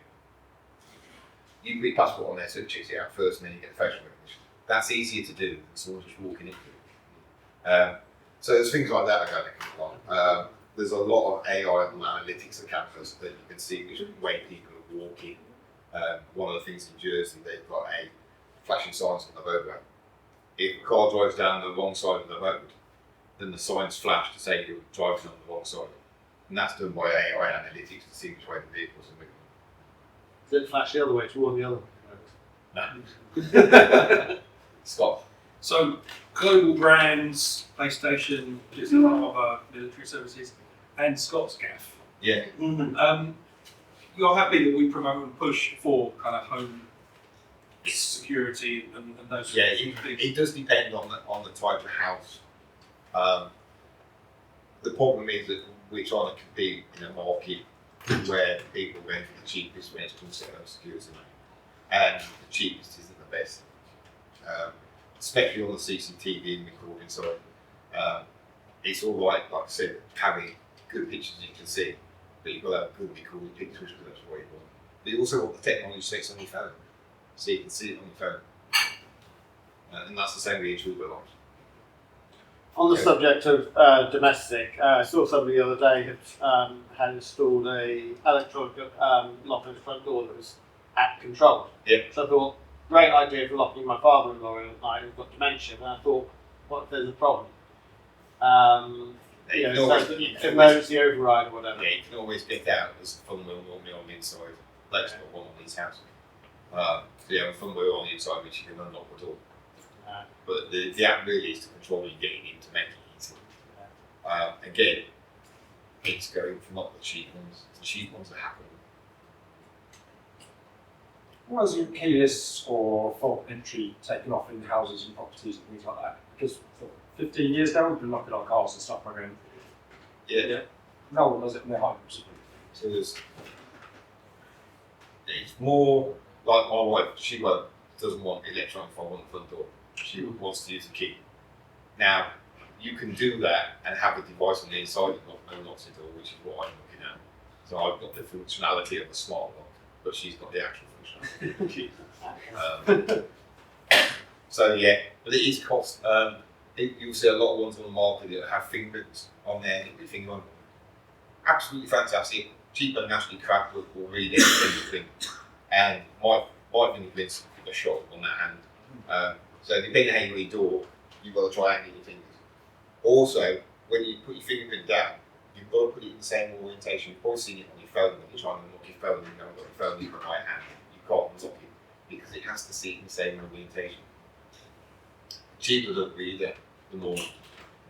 you can put your passport on there so it checks it out first and then you get the facial recognition. That's easier to do than someone just walking into it. So there's things like that going to come along. There's a lot of AI and analytics of cameras that you can see which way people are walking. One of the things in Jersey, they've got a flashing signs on the roadway. If a car drives down the wrong side of the road, then the signs flash to say you're driving on the wrong side. And that's done by AI analytics to see which way the vehicles are moving. Does it flash the other way toward the other? No. Scott. So, global brands, PlayStation, Disney, other military services, and Scott's Gaff. Yeah. You're happy that we promote and push for kind of home security and those Yeah, sorts of things? it does depend on the type of house. The problem is that we're trying to compete in a market where people rent for the cheapest when it comes to security, and the cheapest isn't the best. especially on the CCTV and recording side. It's all right, like I said, having good pictures you can see, but you've got to have good recorded pictures because that's what you want. But you also want the technology sits on your phone, so you can see it on your phone. And that's the same with each other. On the subject of domestic, I saw somebody the other day had installed a electronic lock on his front door that was app controlled. Yeah. So I thought, great idea for locking my father-in-law in at night who's got dementia. And I thought, what if there's a problem? You can so always- that you can emergency override or whatever. Yeah, you can always get out. There's a fun wheel normally on the inside. Let's not one on these houses. So you have a fun wheel on the inside which you can unlock the door. But the app really is to control you getting in to make it easy. Again, it's going from not the cheap ones to the cheap ones that happen. Why isn't keyless or fault entry taken off in houses and properties and things like that? Because for 15 years now we've been locking our cars and stuff like that. Yeah. No one does it in their homes. So it's more like my wife, she doesn't want electronic fob on the front door. She wants to use a key. Now, you can do that and have a device on the inside that locks the door, which is what I'm looking at. So I've got the functionality of a smart lock, but she's got the actual functionality. So yeah, but it is cost. You'll see a lot of ones on the market that have fingerprints on there, and your finger on. Absolutely fantastic. Cheaper than actually crap will read everything. And my fingerprints are shot on that hand. So depending on how you read door, you've got to triangle your fingers. Also, when you put your fingerprint down, you've got to put it in the same orientation. You've probably seen it on your phone when you're trying to unlock your phone and you haven't got your phone in your right hand. You can't unlock it because it has to sit in the same orientation. The cheaper the reader, the more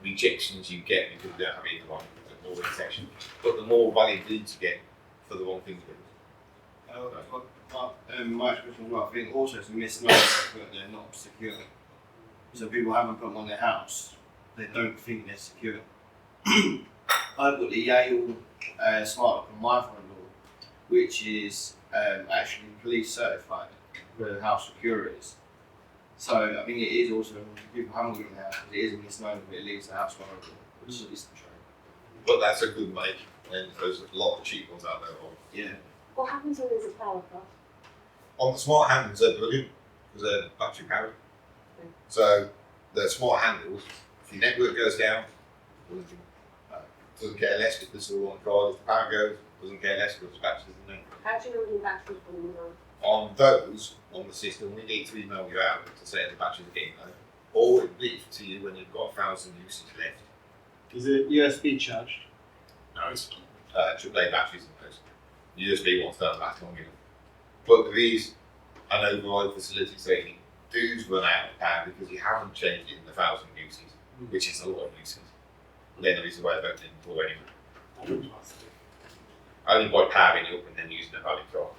rejections you get because you don't have it in the right orientation. But the more valid leads you get for the wrong fingerprint. My expression, I think also it's a misnomer that they're not secure. So people haven't put them on their house, they don't think they're secure. I've got the Yale smart lock on my front door, which is actually police certified for how secure it is. So I think it is also, people haven't got it in their house, it is a misnomer that it leaves the house vulnerable, which is the truth. But that's a good make, and there's a lot of cheap ones out there. Yeah. What happens when there's a power cut? On the smart handles, they're brilliant because they're battery powered. So the smart handles, if your network goes down, doesn't care less if there's all on card. If the power goes, doesn't care less because the batteries in there. How do you know when the battery's going on? On those, on the system, we need to email you out to say the batteries are getting low. Or it leaves to you when you've got 1,000 uses left. Is it USB charged? No, it's AAA batteries in those. USB ones don't last long enough. But there is an override facility saying dues run out of power because you haven't changed it in 1,000 uses, which is a lot of uses. Then there is a way of opening the door anyway. Only by powering it up and then using a valid card.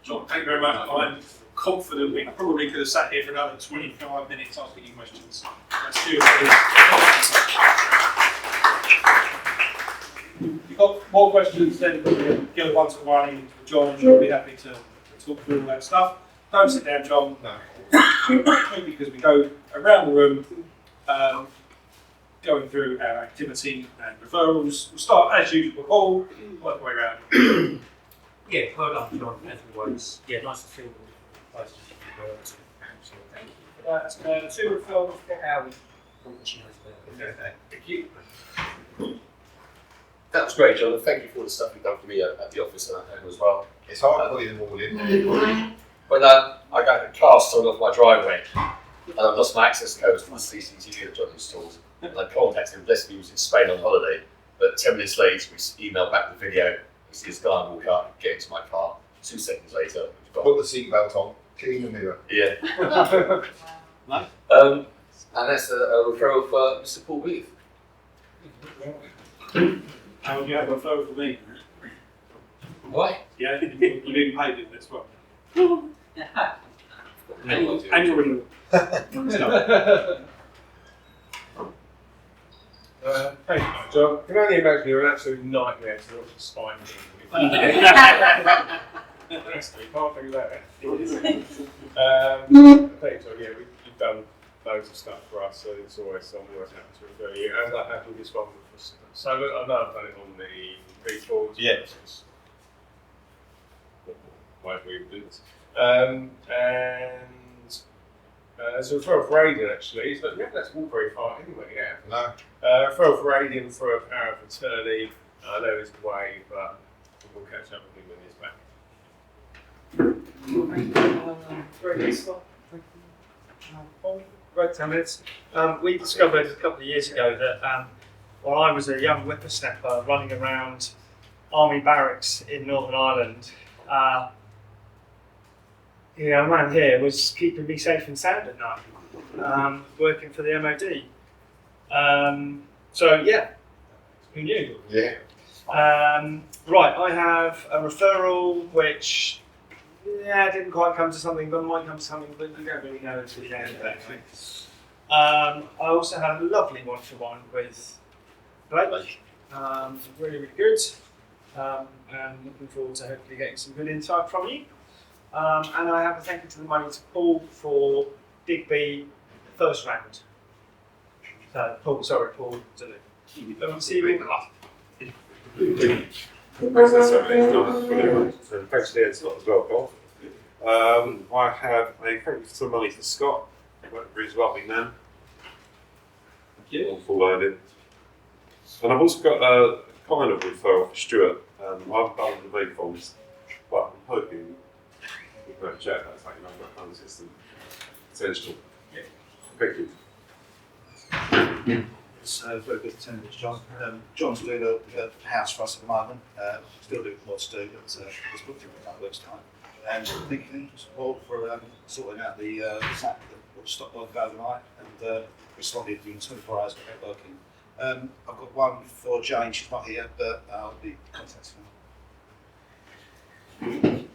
John, thank you very much. I'm confident we probably could have sat here for another 25 minutes asking you questions. Let's do it. If you've got more questions, then we'll give a one-to-one in to John. He'll be happy to talk through all that stuff. Don't sit down, John. No. Because we go around the room going through our activity and referrals. We'll start as usual, Paul, work the way around. Yeah, well done, John, as always. Yeah, nice to see you. Nice to see you. Thank you for that. Two referrals for Howie. Thank you. That was great, John, and thank you for all the stuff you've done for me at the office and at home as well. It's hard putting them all in. When I got a car stolen off my driveway, and I've lost my access codes to my CCTV that John installed. And I contacted him, bless him, he was in Spain on holiday. But 10 minutes later, we emailed back the video. We see this guy walk up, get into my car. 2 seconds later, we've got Put the seatbelt on, clean the mirror. Yeah. And that's a referral for Mr. Paul Booth. How would you have a referral for me? What? Yeah, you've even paid it as well. Annual renewal. Thank you, John. I can only imagine you're an absolute nightmare to watch the spine. Can't do that. Thank you, John. Yeah, done loads of stuff for us, so it's always someone worth happy to refer you. As I have with this one. So I know I've done it on the P4s. Yes. Why do we do this? And it's a referral for Aidan actually. So yeah, that's all very far anyway. Yeah. No. Referral for Aidan for a power of attorney. I know he's away, but we'll catch up with him when he's back. Great, Hammond. We discovered a couple of years ago that while I was a young whippersnapper running around army barracks in Northern Ireland, a man here was keeping me safe and sound at night, working for the MOD. So yeah, who knew? Yeah. Right, I have a referral which didn't quite come to something, but might come to something, but you don't really know until the end of it. I also had a lovely one-to-one with Blake, really, really good, and looking forward to hopefully getting some good insight from you. And I have a thank you to the money to Paul for Digby first round. So, Paul, don't know. See you in the last. Thanks for the Scott as well, Paul. I have a thank you for some money for Scott, for his lovely nan. Thank you. All full loaded. And I've also got a kind of referral for Stuart. I've done the main forms, but I'm hoping we can have a chat about taking over that phone system. Essential. Yeah. Thank you. It's very good to attend this, John. John's doing a house for us at the moment. Still doing more to do, but it's booked in for a couple of weeks' time. And thank you to Paul for sorting out the SAP that stopped working overnight and responded within 24 hours of it working. I've got one for Jane, she's not here, but I'll be contacting her.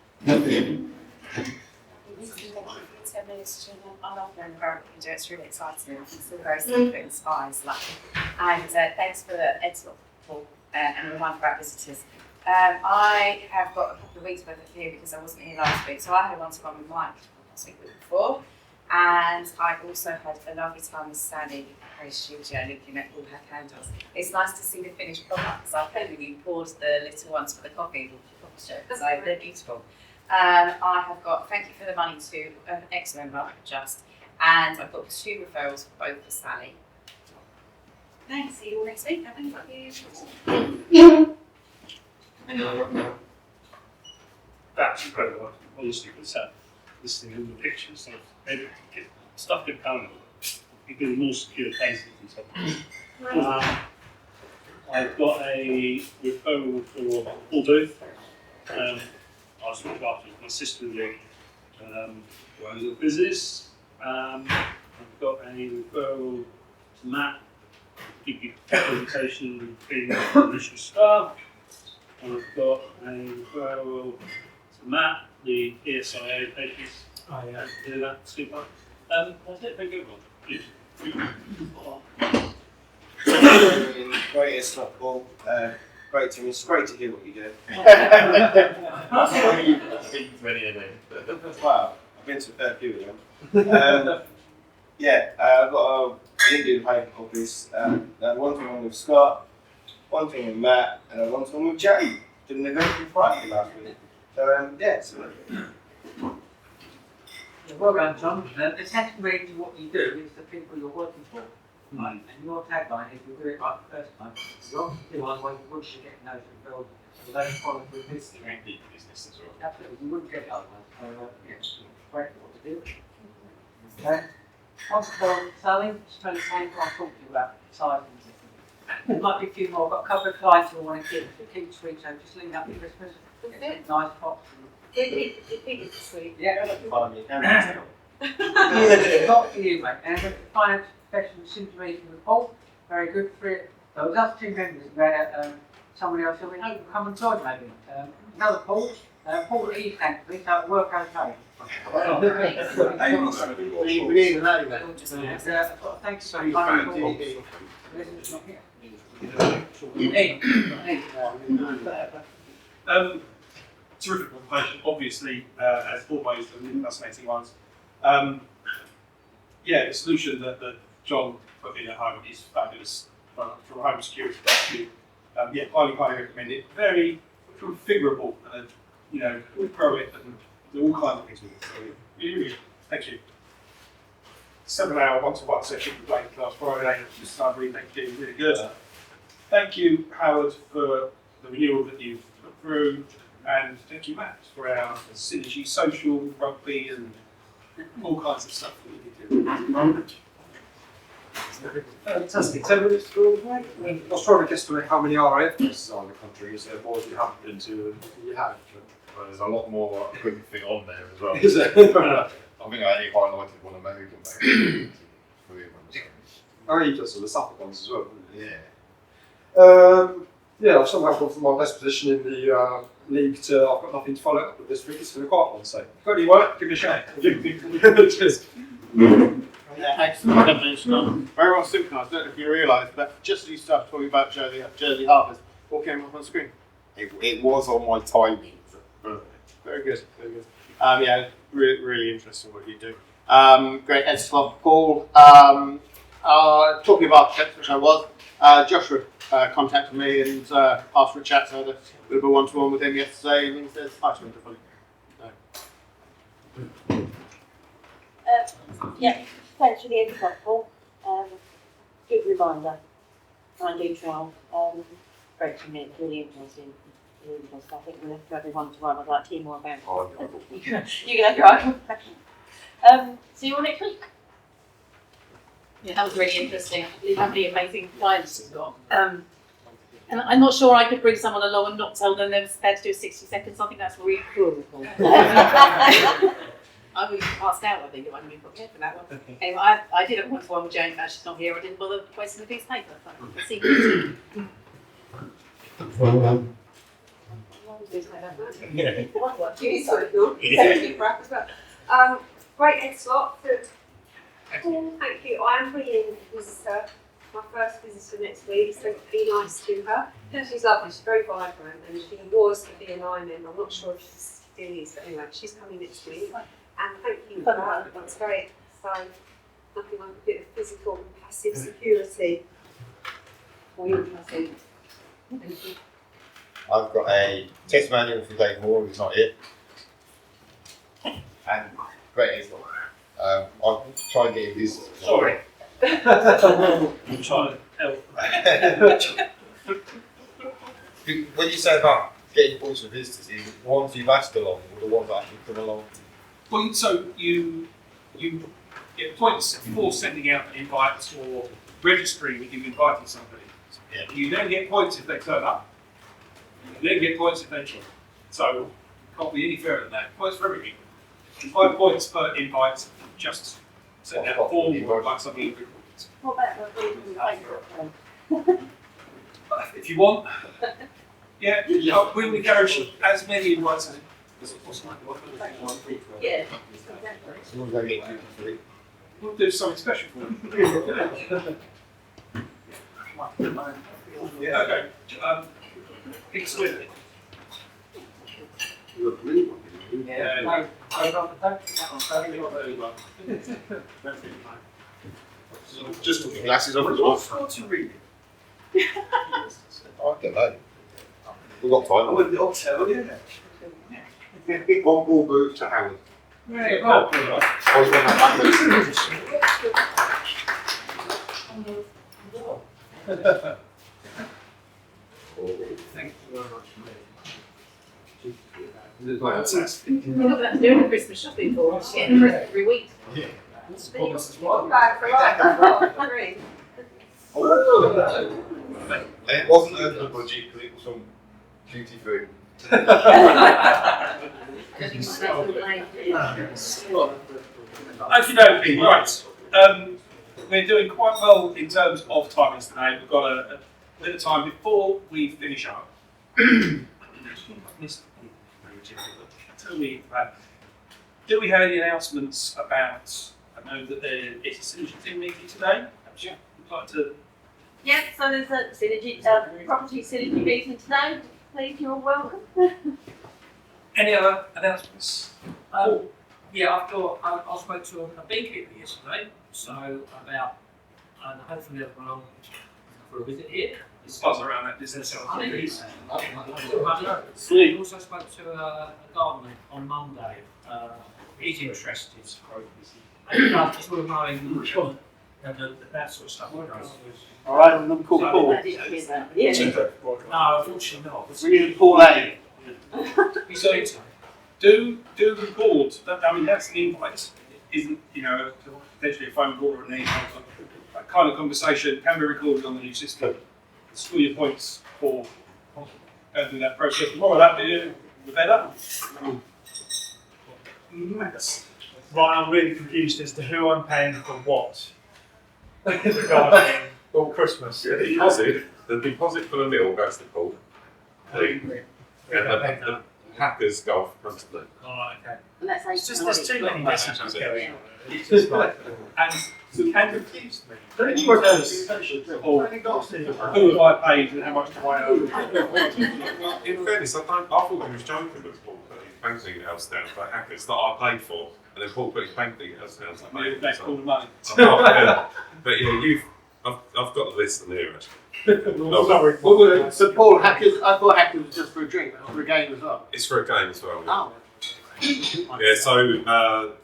10 minutes to I love learning about what you do, it's really exciting. It's still very simple, it inspires. And thanks for the excellent Paul and a reminder about visitors. I have got a couple of weeks worth of here because I wasn't here last week, so I had a one-to-one with Mike last week before, and I also had a lovely time with Sally at the studio looking at all her candles. It's nice to see the finished product because I've heard you poured the little ones for the coffee, so they're beautiful. I have got thank you for the money to an ex-member, and I've got 2 referrals, both for Sally. Thanks, see you all next week. Thank you. That's incredible. Honestly, listening to the pictures, so maybe get stuff in pound. You get more secure places and stuff. I've got a referral for Paul Booth. I was looking after my sister-in-law, runs a business. I've got a referral to Matt, give you a presentation being the initial staff. And I've got a referral to Matt, the ESIA papers. Do that, super. That's it, thank you everyone. Great stuff, Paul. Great to it's great to hear what you do. Wow, I've been to a fair few of them. I've got an Indian paper copies. One thing with Scott, one thing with Matt, and one thing with Jay. Didn't they go through Friday last week? So Well done, John. The testimony to what you do is the people you're working for. Right. And your tagline is you'll do it right the first time. You obviously do, otherwise you wouldn't get those referrals. So they follow through this. Business as well. Absolutely, you wouldn't get it otherwise. So, great what to do. Okay. Once for Sally, just trying to say, I'll talk to you about size and systems. There might be a few more. I've got a couple of clients who want to keep sweet, so just leave that for Christmas. Get nice pots. It's sweet. Yeah, not for you, mate. And the finance professional information report, very good for it. There was us 2 members, we had somebody else who we hope will come and join maybe. Another Paul, Paul East thankfully, so it'll work okay. We need an early man. Thanks so Terrific presentation, obviously, as always, the fascinating ones. yeah, the solution that John put in at home is fabulous from a home security point of view. Yeah, highly recommend it. Very configurable, you know, grow it and do all kinds of things with it. So, really good. Thank you. 7-hour one-to-one session we played last Friday. Discovery, thank you, really good. Thank you, Howard, for the renewal that you've put through, and thank you, Matt, for our synergy, social, rugby, and all kinds of stuff that we do. Fantastic. 10 minutes to go. I was trying to guesstimate how many RAF places are in the country. Is there more you haven't been to than you have? Well, there's a lot more I couldn't fit on there as well. Is there? I think I only highlighted one American baby. Oh, you just saw the Suffolk ones as well, didn't Yeah. you? Yeah, I've somehow gone from my best position in the league to I've got nothing to follow up with this week. It's been a quiet one, so if you've got any work, give me a shout. Cheers. Yeah, excellent definition. Very well synchronised. I don't know if you realise, but just as you started talking about Jersey Harvest, what came up on the screen? It was on my timing. Very good, very good. Yeah, really interesting what you do. Great, Ed Slot, Paul. Talking of architects, which I was, Joshua contacted me and asked for a chat, so I had a bit of a one-to-one with him yesterday, and he says, "I just want to follow." Yeah, thanks for the info, Paul. Good reminder. I do try. Great to meet, really interesting. I think we'll have to have one to one. I'd like to hear more about it. You can have your own. See you all next week. Yeah, that was really interesting. How many amazing clients you've got. And I'm not sure I could bring someone along and not tell them they were prepared to do 60 seconds. I think that's really cool. I was passed out, I think, if I can be prepared for that one. Anyway, I did it once with Jane, but she's not here. I didn't bother wasting a piece of paper. We'll see. Great Ed Slot. Thank you. I am bringing a visitor, my first visitor next week, so be nice to her. She's lovely, she's very vibrant, and she was a BNI member. I'm not sure if she still is, but anyway, she's coming next week. And thank you for that. That's great. So, nothing like a bit of physical and passive security. For you, Thank you. I've got a testimonial for Dave Moore, who's not here. And great is I'll try and get him this. Sorry. I'm trying to help. When you say about getting points for visitors, is it the ones you've asked along or the ones that actually come along? Well, so you get points for sending out invites or registering that you've invited somebody. Yeah. You then get points if they turn up. You then get points if they join. So it can't be any fairer than that. Points for everything. 5 points per invite, just send out a form or like something. What about the If you want. Yeah, we will encourage as many invites as possible. Yeah. We'll do something special for them. Yeah, okay. It's with it. Yeah. Just put your glasses on as well. What's your reading? I don't know. We've got time. I'll tell you. Pick one ball boot to Hammond. Right. I was one that Thank you very much. Fantastic. We're not doing the Christmas shopping for us. Getting the rest every week. Yeah. It wasn't over the budget because it was some duty free. Okey-dokey, right. We're doing quite well in terms of timings today. We've got a bit of time before we finish up. Tell me, do we have any announcements about, I know that there is a synergy team meeting today. Perhaps you'd like to. Yeah, so there's a synergy, property synergy meeting today. Please, you're welcome. Any other announcements? Yeah, I spoke to a beekeeper yesterday, so about, and hopefully they'll come along for a visit here. It's buzz around that business. Honey. I also spoke to a gardener on Monday. He's interested. Just sort of knowing that sort of stuff. All right, and then we call Paul. No, unfortunately not. We need Paul A. So do record. I mean, that's the invite. Isn't potentially a phone call or an email? That kind of conversation can be recorded on the new system. Score your points for going through that process. The more of that the better. Right, I'm really confused as to who I'm paying for what. Regarding Christmas. The deposit for the meal goes to Paul. And the hackers golf comes to me. Alright, okay. It's just there's too many messages going on. It's just like, and can confuse me. Don't you or who have I paid and how much do I owe? Well, in fairness, I thought he was joking with Paul put his bank details down for hackers that I paid for, and then Paul put his bank details down. So That's all the money. But yeah, I've got the list in here. So Paul, hackers, I thought hackers was just for a drink, but for a game as well. It's for a game as well. Oh. Yeah, so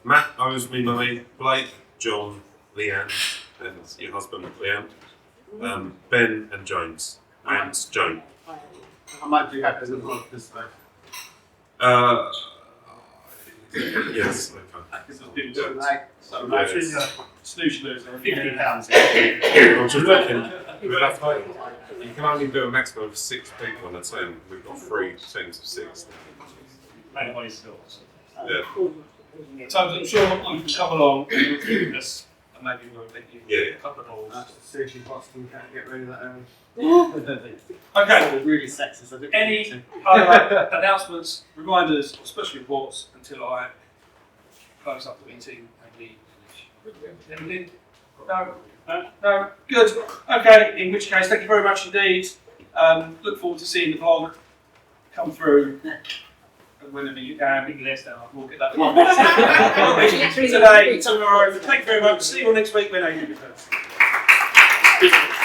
Matt owes me money, Blake, John, Leanne, and your husband, Leanne, Ben and James, and Joan. I might do hackers as well this time. Yes, okay. Hackers has been doing that. So Yes. Snooze lose £50. I'm just looking. You can only do a maximum of 6 people on a team. We've got 3 teams of 6. Yeah. So I'm sure you can come along and you'll keep us and maybe we'll let you Yeah. a couple of balls. That's seriously Boston can't get rid of that. Okay. Really sexist. I didn't Any other announcements, reminders, or special reports until I close up the meeting and we finish? Anything? No? No? Good. Okay, in which case, thank you very much indeed. Look forward to seeing the vlog come through. And whenever you can, we'll get that vlog. Today, tomorrow. Thank you very much. See you all next week when I do.